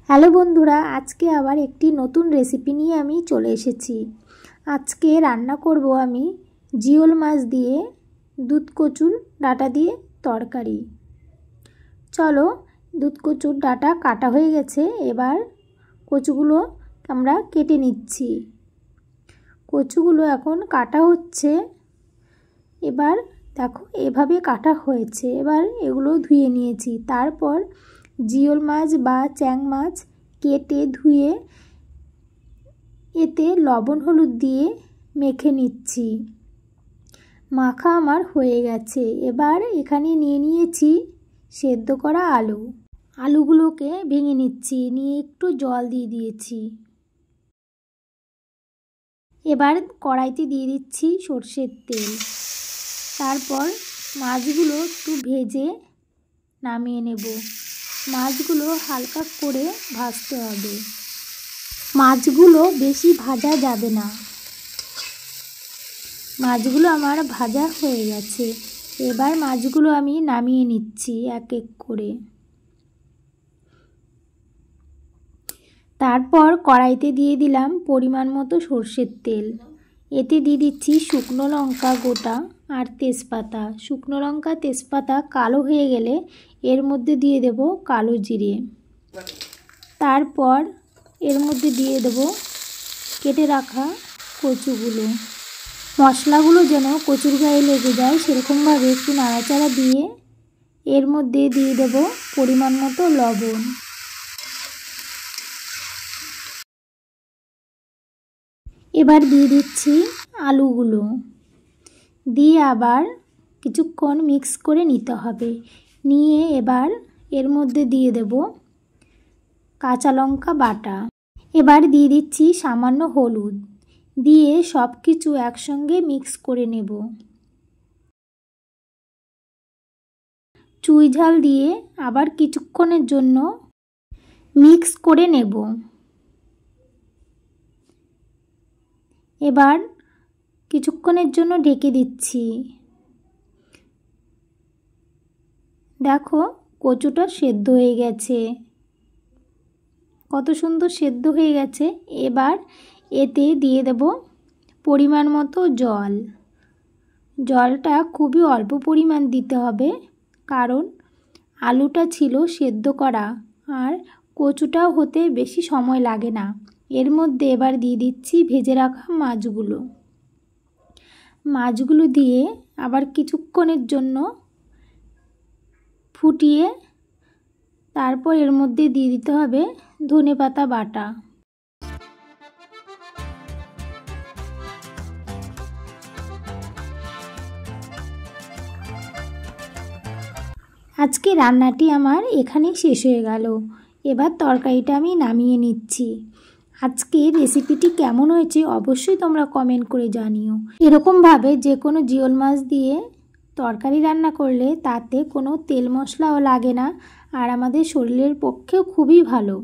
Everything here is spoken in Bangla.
হ্যালো বন্ধুরা, আজকে আবার একটি নতুন রেসিপি নিয়ে আমি চলে এসেছি। আজকে রান্না করব আমি জিওল মাছ দিয়ে দুধ কচুর ডাঁটা দিয়ে তরকারি। চলো, দুধ কচুর ডাঁটা কাটা হয়ে গেছে, এবার কচুগুলো আমরা কেটে নিচ্ছি। কচুগুলো এখন কাটা হচ্ছে। এবার দেখো এভাবে কাটা হয়েছে। এবার এগুলো ধুয়ে নিয়েছি। তারপর জিওল মাছ বা চ্যাং মাছ কেটে ধুয়ে এতে লবণ হলুদ দিয়ে মেখে নিচ্ছি। মাখা আমার হয়ে গেছে। এবার এখানে নিয়ে নিয়েছি সেদ্ধ করা আলু। আলুগুলোকে ভেঙে নিচ্ছি, নিয়ে একটু জল দিয়ে দিয়েছি। এবার কড়াইতে দিয়ে দিচ্ছি সর্ষের তেল। তারপর মাছগুলো একটু ভেজে নামিয়ে নেব। মাছগুলো হালকা করে ভাজতে হবে। মাছগুলো বেশি ভাজা যাবে না। মাছগুলো আমার ভাজা হয়ে গেছে। এবার মাছগুলো আমি নামিয়ে নিচ্ছি এক এক করে। তারপর কড়াইতে দিয়ে দিলাম পরিমাণ মতো সর্ষের তেল। এতে দিয়ে দিচ্ছি শুকনো লঙ্কা গোটা আর তেজপাতা। শুকনো লঙ্কা তেজপাতা কালো হয়ে গেলে এর মধ্যে দিয়ে দেব কালো জিরে। তারপর এর মধ্যে দিয়ে দেব কেটে রাখা কচুগুলো। মশলাগুলো যেন কচুর গায়ে লেগে যায় সেরকমভাবে একটু নাড়াচাড়া দিয়ে এর মধ্যে দিয়ে দেব পরিমাণ মতো লবণ। এবার দিয়ে দিচ্ছি আলুগুলো, দিয়ে আবার কিছুক্ষণ মিক্স করে নিতে হবে। নিয়ে এবার এর মধ্যে দিয়ে দেব কাঁচা লঙ্কা বাটা। এবার দিয়ে দিচ্ছি সামান্য হলুদ, দিয়ে সব কিছু একসঙ্গে মিক্স করে নেব। চুই ঝাল দিয়ে আবার কিছুক্ষণের জন্য মিক্স করে নেব। এবার কিছুক্ষণের জন্য ঢেকে দিচ্ছি। দেখো কচুটা সেদ্ধ হয়ে গেছে, কত সুন্দর সেদ্ধ হয়ে গেছে। এবার এতে দিয়ে দেব পরিমাণ মতো জল। জলটা খুবই অল্প পরিমাণ দিতে হবে, কারণ আলুটা ছিল সেদ্ধ করা আর কচুটাও হতে বেশি সময় লাগে না। এর মধ্যে এবার দিয়ে দিচ্ছি ভেজে রাখা মাছগুলো। মাছগুলো দিয়ে আবার কিছুক্ষণের জন্য ফুটিয়ে তারপর এর মধ্যে দিয়ে দিতে হবে ধনেপাতা বাটা। আজকে রান্নাটি আমার এখানেই শেষ হয়ে গেল। এবার তরকারিটা আমি নামিয়ে নিচ্ছি। আজকে রেসিপিটি কেমন হয়েছে অবশ্যই তোমরা কমেন্ট করে জানিও। এরকমভাবে যে কোনো জিওল মাছ দিয়ে তরকারি রান্না করলে তাতে কোনো তেল মশলাও লাগে না, আর আমাদের শরীরের পক্ষেও খুবই ভালো।